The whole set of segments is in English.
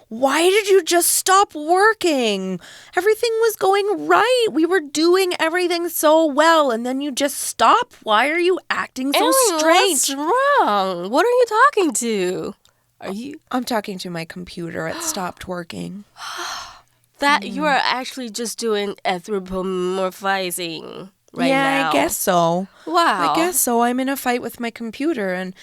Why did you just stop working? Everything was going right. We were doing everything so well, and then you just stop? Why are you acting so strange? What's wrong? What are you talking to? I'm talking to my computer. It stopped working. You are actually just doing anthropomorphizing right now. I guess so. Wow. I guess so. I'm in a fight with my computer, and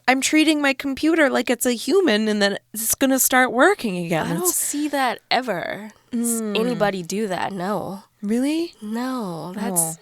I'm treating my computer like it's a human, and then it's going to start working again. I don't see that ever. Does anybody do that? No. Really? No, that's...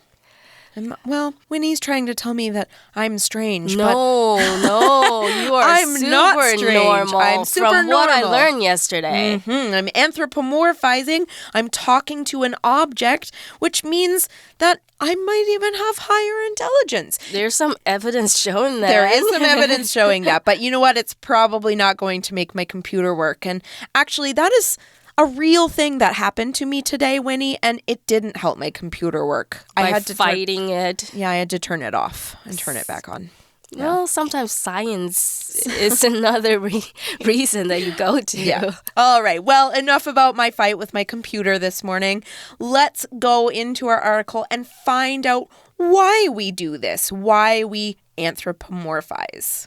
Well, Winnie's trying to tell me that I'm strange. No, you are I'm super not strange. normal. I'm super from what I normal. learned yesterday. I'm anthropomorphizing. I'm talking to an object, which means that I might even have higher intelligence. There's some evidence showing that. There is some evidence showing that. But you know what? It's probably not going to make my computer work. And actually, that is a real thing that happened to me today, Winnie, and it didn't help my computer work. I had to fighting it. Yeah, I had to turn it off and turn it back on. Yeah. Well, sometimes science is another reason that you go to. Yeah. All right. Well, enough about my fight with my computer this morning. Let's go into our article and find out why we do this, why we anthropomorphize.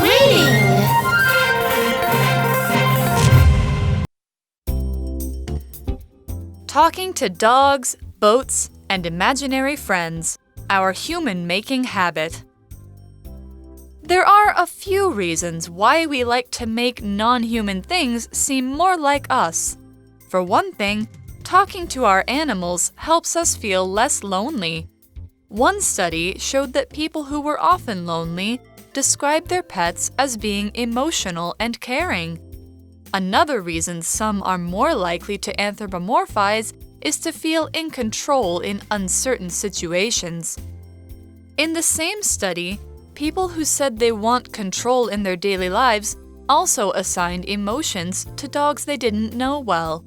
Reading. Talking to dogs, boats, and imaginary friends, our human-making habit. There are a few reasons why we like to make non-human things seem more like us. For one thing, talking to our animals helps us feel less lonely. One study showed that people who were often lonely described their pets as being emotional and caring. Another reason some are more likely to anthropomorphize is to feel in control in uncertain situations. In the same study, people who said they want control in their daily lives also assigned emotions to dogs they didn't know well.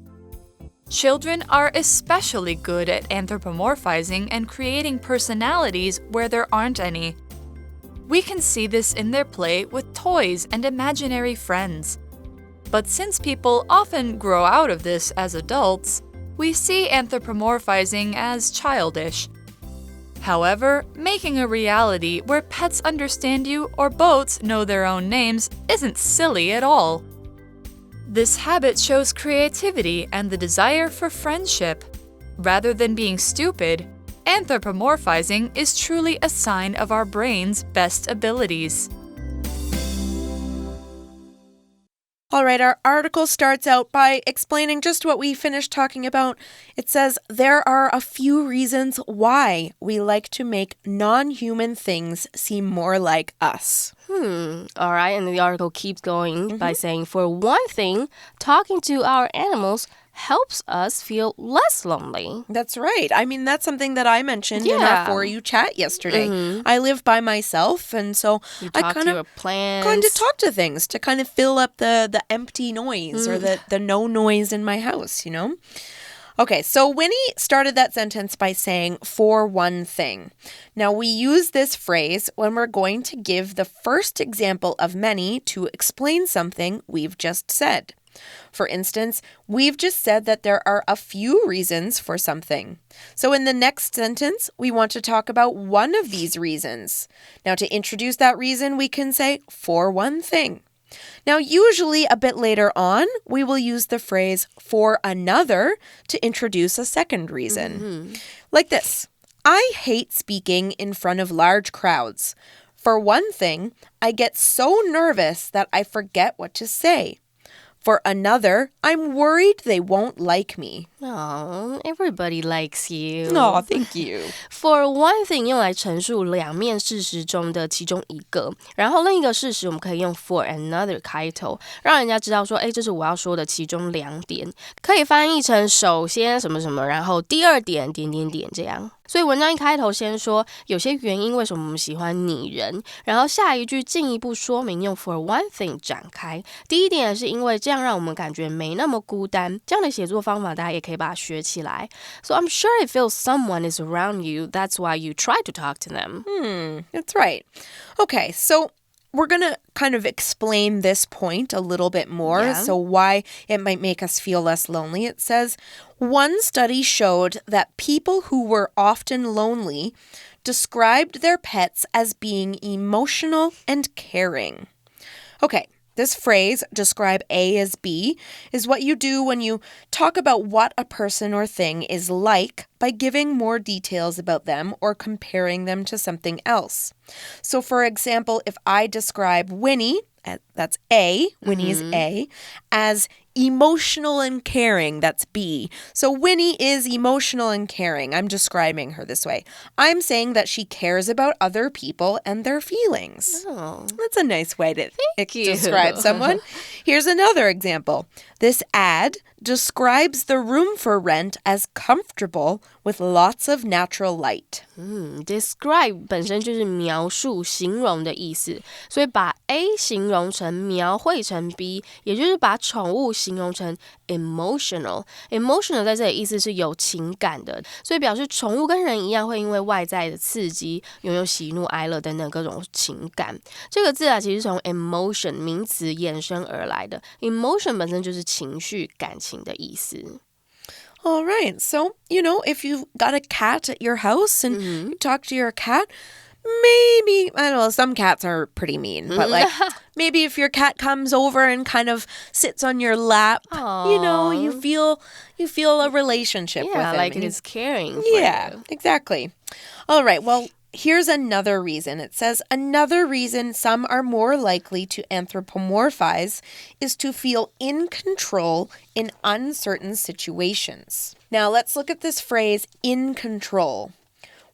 Children are especially good at anthropomorphizing and creating personalities where there aren't any. We can see this in their play with toys and imaginary friends. But since people often grow out of this as adults, we see anthropomorphizing as childish. However, making a reality where pets understand you or boats know their own names isn't silly at all. This habit shows creativity and the desire for friendship. Rather than being stupid, anthropomorphizing is truly a sign of our brain's best abilities. All right, our article starts out by explaining just what we finished talking about. It says, there are a few reasons why we like to make non-human things seem more like us. All right, and the article keeps going by saying, for one thing, talking to our animals helps us feel less lonely. That's right. I mean, that's something that I mentioned in our For You chat yesterday. I live by myself, and so I kind of talk to things to kind of fill up the empty noise or the no noise in my house, you know? Okay, so Winnie started that sentence by saying, for one thing. Now, we use this phrase when we're going to give the first example of many to explain something we've just said. For instance, we've just said that there are a few reasons for something. So in the next sentence, we want to talk about one of these reasons. Now, to introduce that reason, we can say, for one thing. Now, usually a bit later on, we will use the phrase for another to introduce a second reason. Like this, I hate speaking in front of large crowds. For one thing, I get so nervous that I forget what to say. For another, I'm worried they won't like me. Oh, everybody likes you. Oh, thank you. For one thing 用来陈述两面事实中的其中一个，然后另一个事实我们可以用 for another 开头，让人家知道说，这是我要说的其中两点，可以翻译成首先什么什么，然后第二点点点点这样。所以文章一开头先说有些原因为什么我们喜欢拟人，然后下一句进一步说明用 for one thing 展开。第一点是因为这样让我们感觉没那么孤单，这样的写作方法大家也可以把它学起来。So I'm sure it feels someone is around you. That's why you try to talk to them. That's right. Okay, so we're going to kind of explain this point a little bit more, so why it might make us feel less lonely. It says, one study showed that people who were often lonely described their pets as being emotional and caring. Okay. This phrase, describe A as B, is what you do when you talk about what a person or thing is like by giving more details about them or comparing them to something else. So, for example, if I describe Winnie, that's A, Winnie is A, as emotional and caring, that's B. So Winnie is emotional and caring. I'm describing her this way. I'm saying that she cares about other people and their feelings. Oh. That's a nice way to describe someone. Here's another example. This ad describes the room for rent as comfortable with lots of natural light. Describe 本身就是描述、形容的意思，所以把 A 形容成描绘成 B， 也就是把宠物形容成 emotional。emotional 在这里意思是有情感的，所以表示宠物跟人一样会因为外在的刺激拥有喜怒哀乐等等各种情感。这个字啊，其实从 emotion 名词衍生而来的。emotion 本身就是情绪、感情的意思。All right. So, if you've got a cat at your house and you talk to your cat, maybe, I don't know, some cats are pretty mean, but maybe if your cat comes over and kind of sits on your lap, you feel a relationship with him. Yeah, like it is caring for you. Exactly. All right. Well, here's another reason. It says, another reason some are more likely to anthropomorphize is to feel in control in uncertain situations. Now, let's look at this phrase, in control.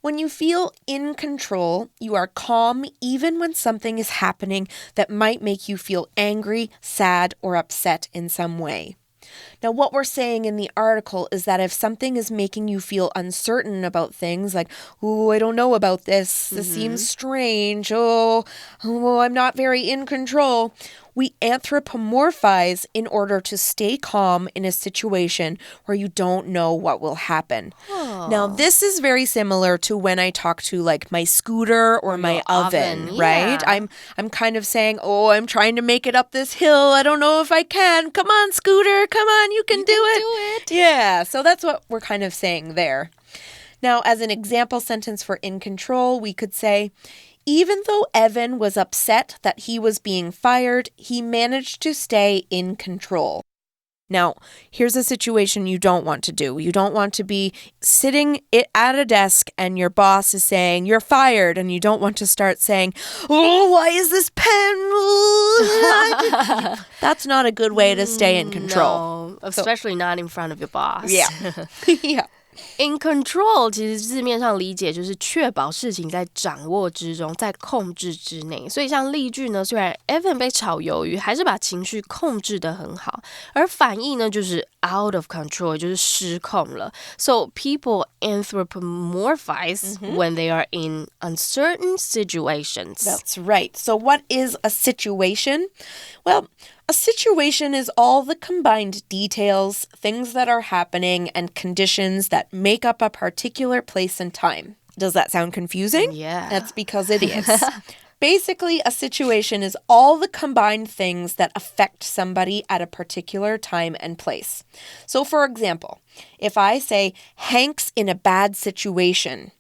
When you feel in control, you are calm even when something is happening that might make you feel angry, sad, or upset in some way. Now, what we're saying in the article is that if something is making you feel uncertain about things, like, oh, I don't know about this, this seems strange, oh, I'm not very in control, we anthropomorphize in order to stay calm in a situation where you don't know what will happen. Oh. Now, this is very similar to when I talk to like my scooter or my oven, right? I'm kind of saying, oh, I'm trying to make it up this hill. I don't know if I can. Come on, scooter. Come on, you can do it. Yeah, so that's what we're kind of saying there. Now, as an example sentence for in control, we could say, even though Evan was upset that he was being fired, he managed to stay in control. Now, here's a situation you don't want to do. You don't want to be sitting at a desk and your boss is saying, you're fired, and you don't want to start saying, oh, why is this pen? That's not a good way to stay in control. No, especially not in front of your boss. Yeah. Yeah. In control 其实字面上理解就是确保事情在掌握之中，在控制之内。所以像例句呢，虽然 Evan 被炒鱿鱼，还是把情绪控制得很好。而反义呢，就是 out of control， 也就是失控了。So people anthropomorphize when they are in uncertain situations. That's right. So what is a situation? Well, a situation is all the combined details, things that are happening, and conditions that make up a particular place and time. Does that sound confusing? Yeah. That's because it is. Basically, a situation is all the combined things that affect somebody at a particular time and place. So, for example, if I say, Hank's in a bad situation,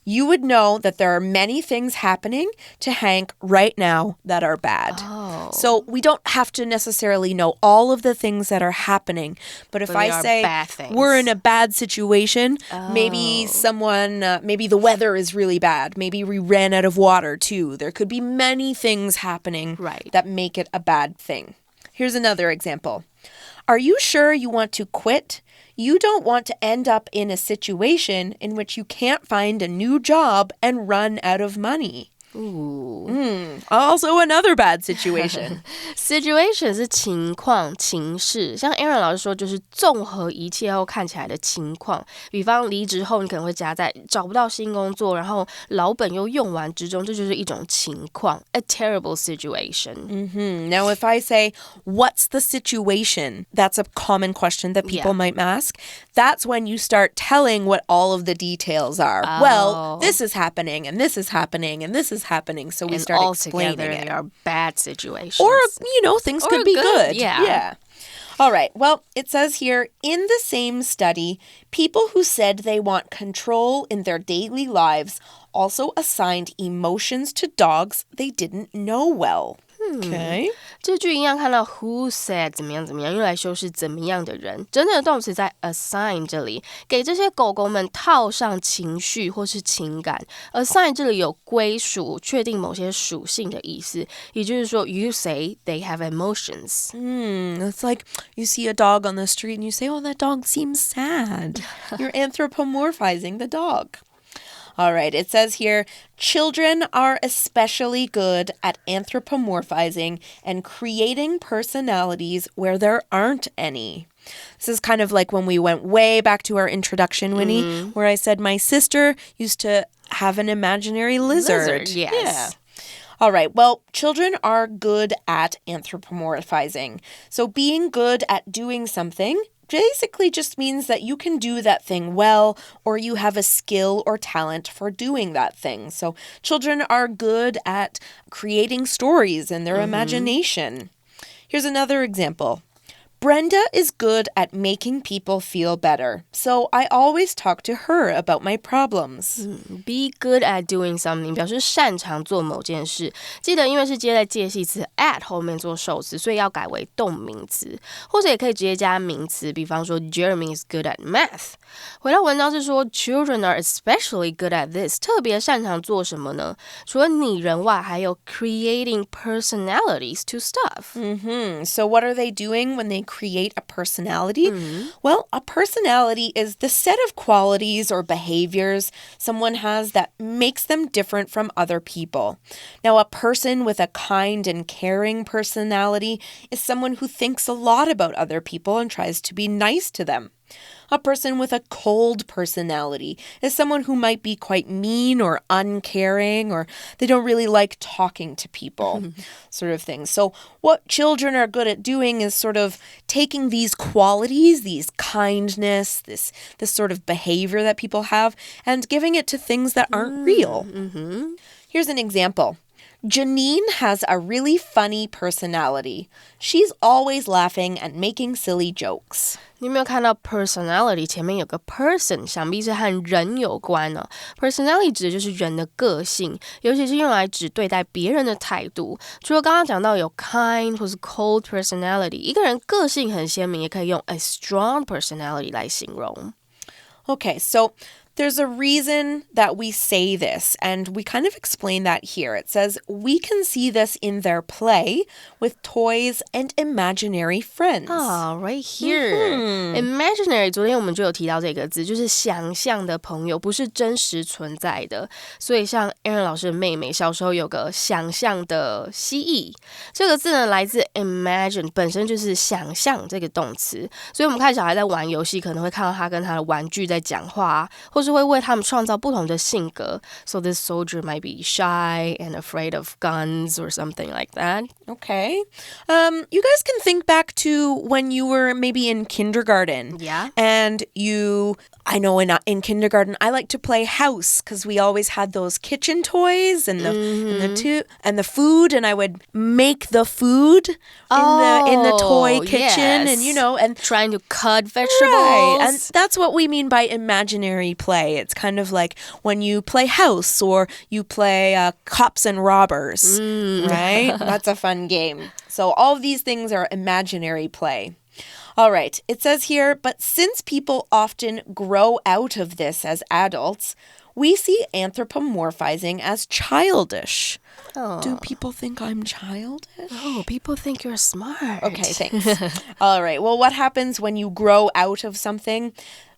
you would know that there are many things happening to Hank right now that are bad. Oh. So we don't have to necessarily know all of the things that are happening. But if I say we're in a bad situation, maybe maybe the weather is really bad. Maybe we ran out of water too. There could be many things happening that make it a bad thing. Here's another example. Are you sure you want to quit? You don't want to end up in a situation in which you can't find a new job and run out of money. Ooh. Also another bad situation. Situation 是情况、情势，像 Aaron 老师说，就是综合一切后看起来的情况。比方离职后，你可能会夹在找不到新工作，然后老本又用完之中，这就是一种情况 ，a terrible situation. Now, if I say, what's the situation? That's a common question that people might ask. That's when you start telling what all of the details are. Well, this is happening, and this is happening, and this is is happening. So we start explaining it. Altogether, they are bad situations. Or, things could be good. Yeah. All right. Well, it says here, in the same study, people who said they want control in their daily lives also assigned emotions to dogs they didn't know well. Okay. 这句一样看到 who said 怎么样怎么样，用来修饰怎么样的人。真正的动词在 assign 这里，给这些狗狗们套上情绪或是情感。assign 这里有归属、确定某些属性的意思，也就是说 you say they have emotions. It's like you see a dog on the street and you say, oh, that dog seems sad. You're anthropomorphizing the dog. All right, it says here, children are especially good at anthropomorphizing and creating personalities where there aren't any. This is kind of like when we went way back to our introduction, Winnie, where I said my sister used to have an imaginary lizard. Yes. Yeah. All right, well, children are good at anthropomorphizing. So being good at doing something basically just means that you can do that thing well, or you have a skill or talent for doing that thing. So children are good at creating stories in their imagination. Here's another example. Brenda is good at making people feel better, so I always talk to her about my problems. Be good at doing something 表示擅长做某件事。记得因为是接在介系词 at 后面做受词，所以要改为动名词，或者也可以直接加名词，比方说 Jeremy is good at math. 回到文章是说 Children are especially good at this. 特别擅长做什么呢？除了拟人外，还有 creating personalities to stuff. So what are they doing when they create a personality? Well, a personality is the set of qualities or behaviors someone has that makes them different from other people. Now, a person with a kind and caring personality is someone who thinks a lot about other people and tries to be nice to them. A person with a cold personality is someone who might be quite mean or uncaring, or they don't really like talking to people, sort of thing. So what children are good at doing is sort of taking these qualities, these kindness, this sort of behavior that people have, and giving it to things that aren't real. Here's an example. Janine has a really funny personality. She's always laughing and making silly jokes. 你有没有看到 personality 前面有个 person， 想必是和人有关呢。personality 指的就是人的个性，尤其是用来指对待别人的态度。除了刚刚讲到有 kind 或是 cold personality， 一个人个性很鲜明，也可以用 a strong personality 来形容。Okay, so there's a reason that we say this, and we kind of explain that here. It says, we can see this in their play with toys and imaginary friends. Right here. Imaginary, 昨天我们就有提到这个字，就是想象的朋友，不是真实存在的。所以像 Aaron 老师的妹妹小时候有个想象的蜥蜴，这个字呢来自 imagine， 本身就是想象这个动词。所以我们看小孩在玩游戏，可能会看到他跟他的玩具在讲话，或是会为他们创造不同的性格。So this soldier might be shy and afraid of guns or something like that. Okay. You guys can think back to when you were maybe in kindergarten. Yeah. And I know in kindergarten, I like to play house because we always had those kitchen toys and the food, and I would make the food in the toy kitchen, yes. and trying to cut vegetables. Right. And that's what we mean by imaginary play. It's kind of like when you play house or you play cops and robbers, right? That's a fun game. So all of these things are imaginary play. All right, it says here, but since people often grow out of this as adults, we see anthropomorphizing as childish. Oh. Do people think I'm childish? Oh, people think you're smart. Okay, thanks. All right, well, what happens when you grow out of something?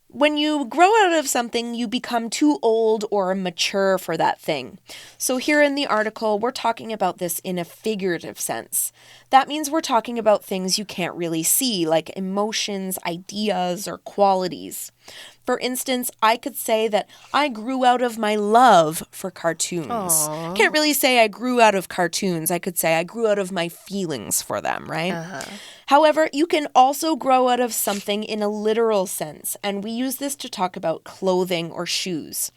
When you grow out of something, you become too old or mature for that thing. So here in the article, we're talking about this in a figurative sense. That means we're talking about things you can't really see, like emotions, ideas, or qualities. For instance, I could say that I grew out of my love for cartoons. Aww. Can't really say I grew out of cartoons. I could say I grew out of my feelings for them, right? However, you can also grow out of something in a literal sense, and we use this to talk about clothing or shoes.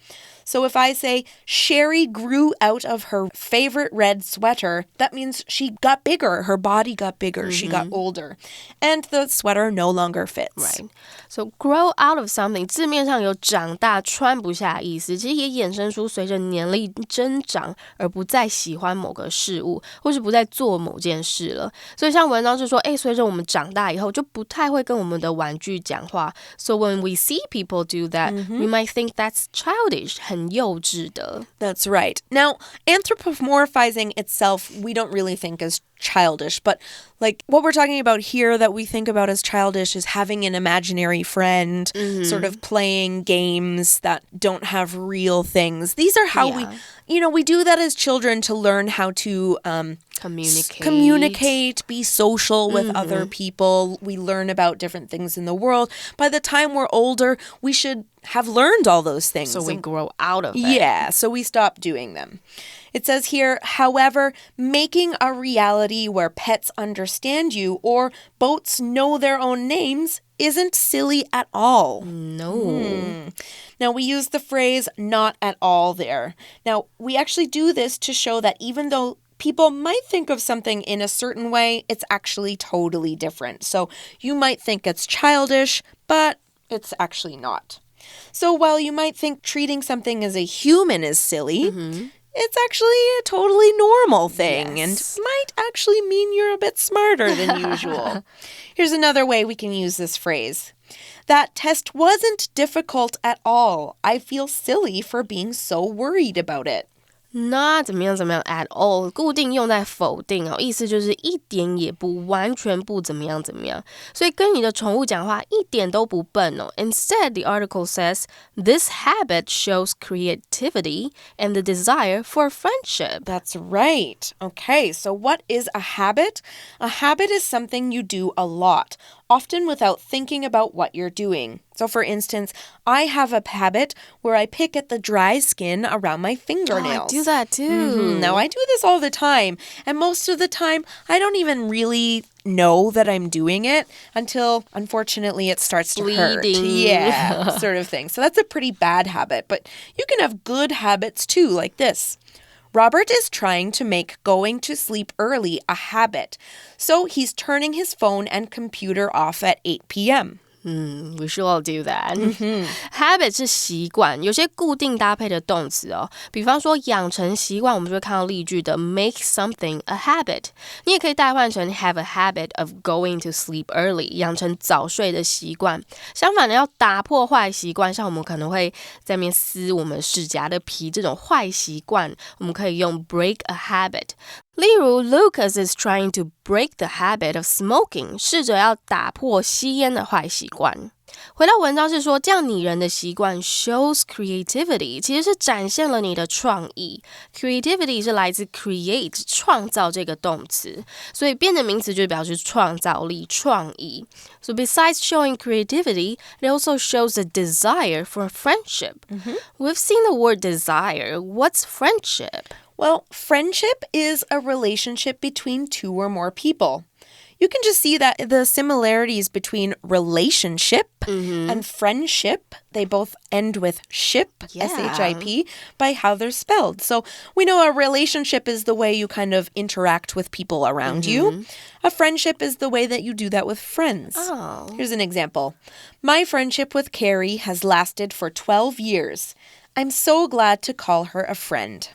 So if I say, Sherry grew out of her favorite red sweater, that means she got bigger. Her body got bigger. She got older. And the sweater no longer fits. Right. So grow out of something 字面上有长大穿不下意思，其实也衍生出随着年龄增长而不再喜欢某个事物，或是不再做某件事了。所以像文章是说，随着我们长大以后，就不太会跟我们的玩具讲话。So when we see people do that, we might think that's childish, 很幼稚的。That's right. Now, anthropomorphizing itself, we don't really think is childish, but like what we're talking about here that we think about as childish is having an imaginary friend, sort of playing games that don't have real things. These are how we do that as children to learn how to communicate, be social with other people. We learn about different things in the world. By the time we're older, we should have learned all those things. So we grow out of it. Yeah, so we stop doing them. It says here, however, making a reality where pets understand you or boats know their own names isn't silly at all. No. Now, we use the phrase not at all there. Now, we actually do this to show that even though people might think of something in a certain way, it's actually totally different. So you might think it's childish, but it's actually not. So while you might think treating something as a human is silly, it's actually a totally normal thing and might actually mean you're a bit smarter than usual. Here's another way we can use this phrase. That test wasn't difficult at all. I feel silly for being so worried about it. Not 怎么样 at all 固定用在否定意思就是一点也不完全不怎么样，所以跟你的宠物讲话一点都不笨Instead, the article says, this habit shows creativity and the desire for friendship. That's right. Okay, so what is a habit? A habit is something you do a lot, often without thinking about what you're doing. So for instance, I have a habit where I pick at the dry skin around my fingernails. I do that too. Now, I do this all the time, and most of the time, I don't even really know that I'm doing it until, unfortunately, it starts to hurt. Yeah, sort of thing. So that's a pretty bad habit, but you can have good habits too, like this. Robert is trying to make going to sleep early a habit, so he's turning his phone and computer off at 8 p.m. We should all do that. Habit 是习惯，有些固定搭配的动词比方说养成习惯，我们就会看到例句的 make something a habit。你也可以代换成 have a habit of going to sleep early， 养成早睡的习惯。相反的，要打破坏习惯，像我们可能会在那边撕我们指甲的皮，这种坏习惯，我们可以用 break a habit。例如 Lucas is trying to break the habit of smoking， 试着要打破吸烟的坏习惯。回到文章是说，这样拟人的习惯 shows creativity， 其实是展现了你的创意。Creativity 是来自 create 创造这个动词，所以变成名词就表示创造力、创意。So besides showing creativity, it also shows a desire for friendship. We've seen the word desire. What's friendship? Well, friendship is a relationship between two or more people. You can just see that the similarities between relationship and friendship, they both end with ship, S-H-I-P, by how they're spelled. So we know a relationship is the way you kind of interact with people around you. A friendship is the way that you do that with friends. Oh. Here's an example. My friendship with Carrie has lasted for 12 years. I'm so glad to call her a friend.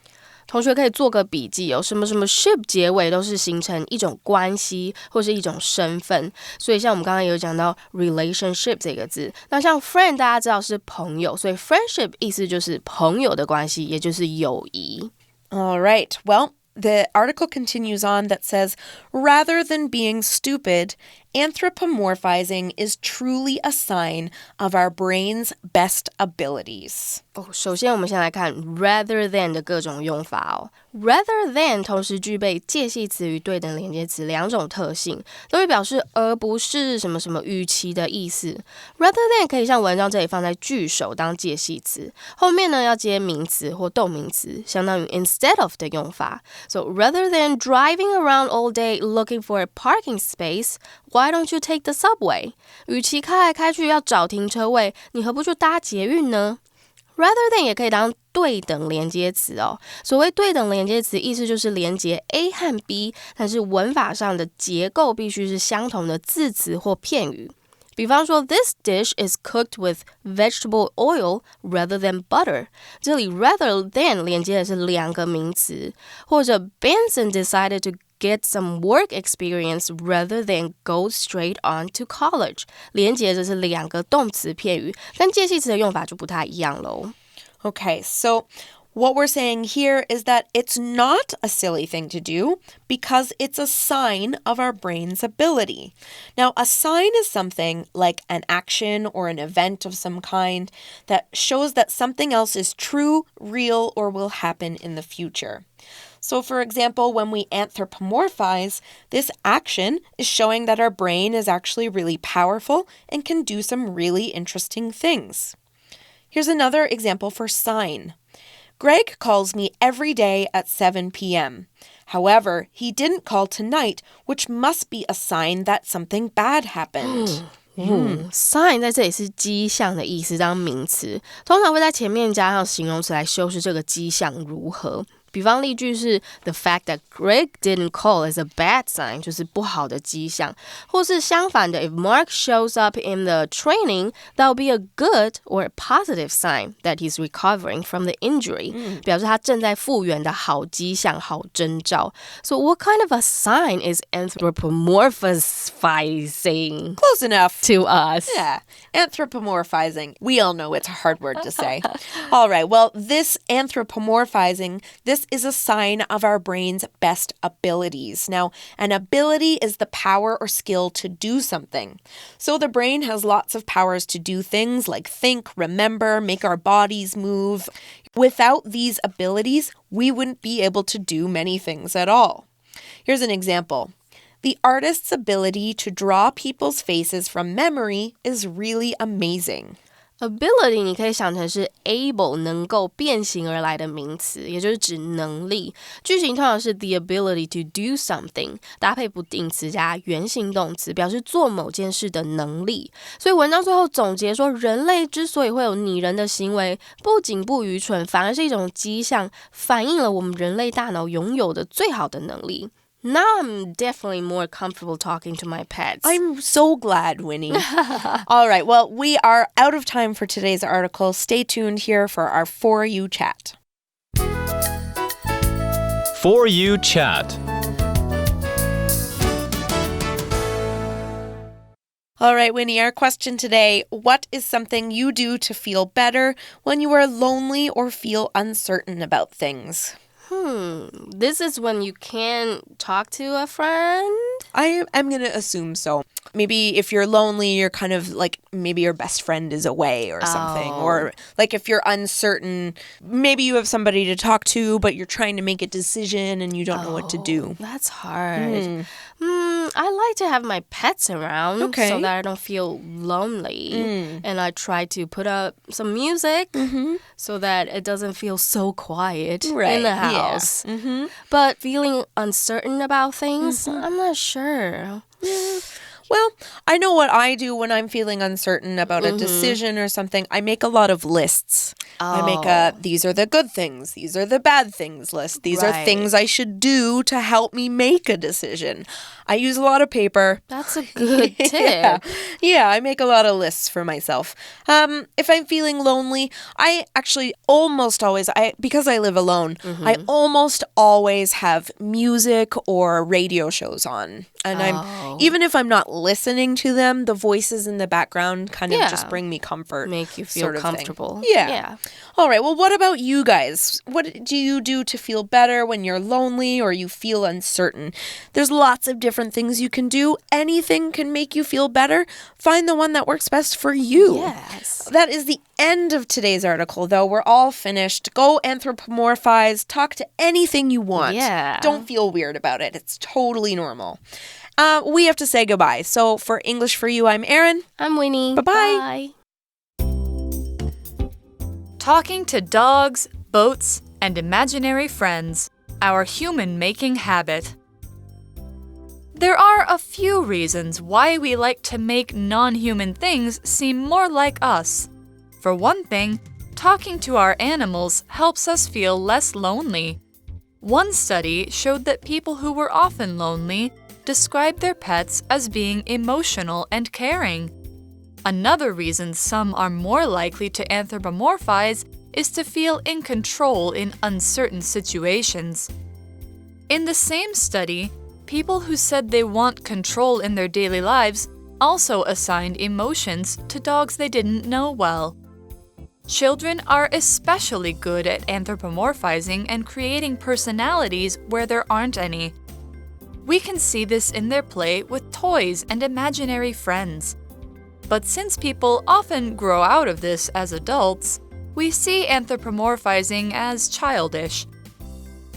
同学可以做个笔记什么什么 ship 结尾都是形成一种关系或是一种身份，所以像我们刚刚有讲到 relationship 这个字，那像 friend 大家知道是朋友，所以 friendship 意思就是朋友的关系，也就是友谊。All right, well, the article continues on that says, rather than being stupid, anthropomorphizing is truly a sign of our brain's best abilities. 首先我们先来看 rather than 的各种用法Rather than 同时具备介系词与对等连接词两种特性，都会表示而不是什么什么预期的意思。Rather than 可以像文章这里放在句首当介系词，后面呢要接名词或动名词，相当于 instead of 的用法。So rather than driving around all day looking for a parking space, why don't you take the subway? 与其开来开去要找停车位，你何不就搭捷运呢 rather than 也可以当对等连接词哦。所谓对等连接词，意思就是连接 A 和 B， 但是文法上的结构必须是相同的字词或片语。比方说 This dish is cooked with vegetable oil rather than butter. 这里 rather than 连接的是两个名词。或者 Benson decided to get some work experience rather than go straight on to college. 连接的是两个动词片语，但介系词的用法就不太一样咯。Okay, so what we're saying here is that it's not a silly thing to do because it's a sign of our brain's ability. Now, a sign is something like an action or an event of some kind that shows that something else is true, real, or will happen in the future. So, for example, when we anthropomorphize, this action is showing that our brain is actually really powerful and can do some really interesting things. Here's another example for sign. Greg calls me every day at 7 p.m. However, he didn't call tonight, which must be a sign that something bad happened. Sign 在这里是迹象的意思，当名词，通常会在前面加上形容词来修饰这个迹象如何。比方例句是 The fact that Greg didn't call is a bad sign， 就是不好的迹象。或是相反的 If Mark shows up in the training, that will be a good or a positive sign that he's recovering from the injury， 表示他正在复原的好迹象、好征兆。So what kind of a sign is anthropomorphizing? Close enough. To us. Yeah, anthropomorphizing. We all know it's a hard word to say. All right, well, this anthropomorphizing, this is a sign of our brain's best abilities. Now, an ability is the power or skill to do something. So the brain has lots of powers to do things like think, remember, make our bodies move. Without these abilities, we wouldn't be able to do many things at all. Here's an example. The artist's ability to draw people's faces from memory is really amazing. Ability 你可以想成是 able 能够变形而来的名词，也就是指能力。句型通常是 the ability to do something， 搭配不定词加原形动词，表示做某件事的能力。所以文章最后总结说，人类之所以会有拟人的行为，不仅不愚蠢，反而是一种迹象，反映了我们人类大脑拥有的最好的能力。Now I'm definitely more comfortable talking to my pets. I'm so glad, Winnie. All right, well, we are out of time for today's article. Stay tuned here for our For You chat. For You chat. All right, Winnie, our question today, what is something you do to feel better when you are lonely or feel uncertain about things? This is when you can't talk to a friend? I'm going to assume so. Maybe if you're lonely, you're kind of like maybe your best friend is away or something. Or like if you're uncertain, maybe you have somebody to talk to, but you're trying to make a decision and you don't know what to do. That's hard. I like to have my pets around so that I don't feel lonely. And I try to put up some music so that it doesn't feel so quiet in the house. Yeah. But feeling uncertain about things, I'm not sure. Well, I know what I do when I'm feeling uncertain about a decision or something. I make a lot of lists. I make a, these are the good things, these are the bad things list. These are things I should do to help me make a decision. I use a lot of paper. That's a good tip. Yeah, I make a lot of lists for myself. If I'm feeling lonely, I actually almost always, because I live alone, I almost always have music or radio shows on. And even if I'm not listening to them, the voices in the background kind of just bring me comfort. Make you feel comfortable. Yeah. All right, well, what about you guys? What do you do to feel better when you're lonely or you feel uncertain? There's lots of different things you can do. Anything can make you feel better. Find the one that works best for you. Yes. That is the end of today's article, though. We're all finished. Go anthropomorphize. Talk to anything you want. Yeah. Don't feel weird about it. It's totally normal. We have to say goodbye. So for English for You, I'm Erin. I'm Winnie. Bye-bye. Bye. Talking to dogs, boats, and imaginary friends, our human-making habit. There are a few reasons why we like to make non-human things seem more like us. For one thing, talking to our animals helps us feel less lonely. One study showed that people who were often lonely described their pets as being emotional and caring. Another reason some are more likely to anthropomorphize is to feel in control in uncertain situations. In the same study, people who said they want control in their daily lives also assigned emotions to dogs they didn't know well. Children are especially good at anthropomorphizing and creating personalities where there aren't any. We can see this in their play with toys and imaginary friends. But since people often grow out of this as adults, we see anthropomorphizing as childish.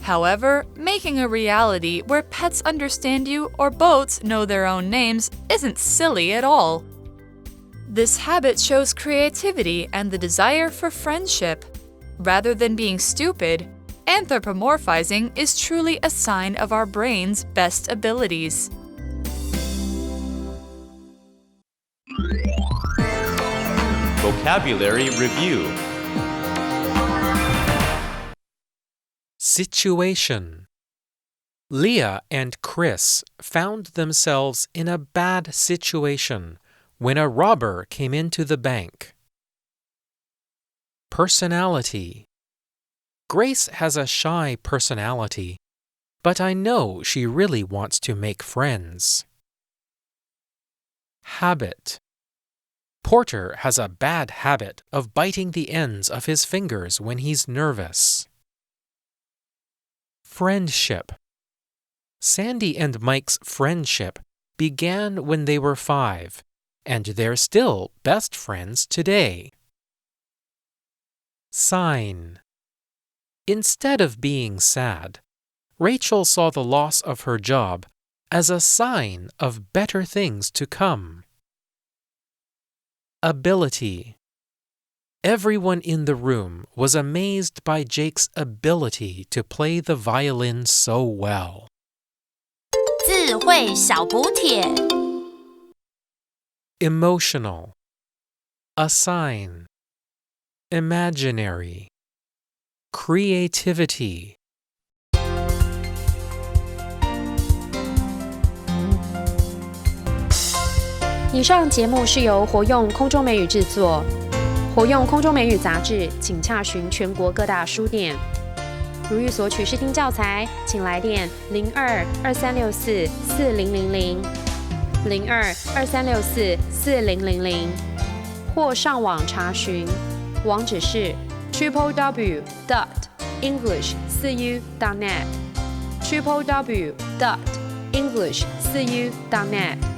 However, making a reality where pets understand you or boats know their own names isn't silly at all. This habit shows creativity and the desire for friendship. Rather than being stupid, anthropomorphizing is truly a sign of our brain's best abilities. Vocabulary Review. Situation. Leah and Chris found themselves in a bad situation when a robber came into the bank. Personality. Grace has a shy personality, but I know she really wants to make friends. Habit. Porter has a bad habit of biting the ends of his fingers when he's nervous. Friendship. Sandy and Mike's friendship began when they were 5, and they're still best friends today. Sign. Instead of being sad, Rachel saw the loss of her job as a sign of better things to come. Ability. Everyone in the room was amazed by Jake's ability to play the violin so well. 智慧小补帖 Emotional. Assign. Imaginary. Creativity. 以上节目是由活用空中美语制作。活用空中美语杂志，请洽询全国各大书店。如欲索取试听教材，请来电02-2364-4000 02-2364-4000，或上网查询，网址是 www.english4u.net www.english4u.net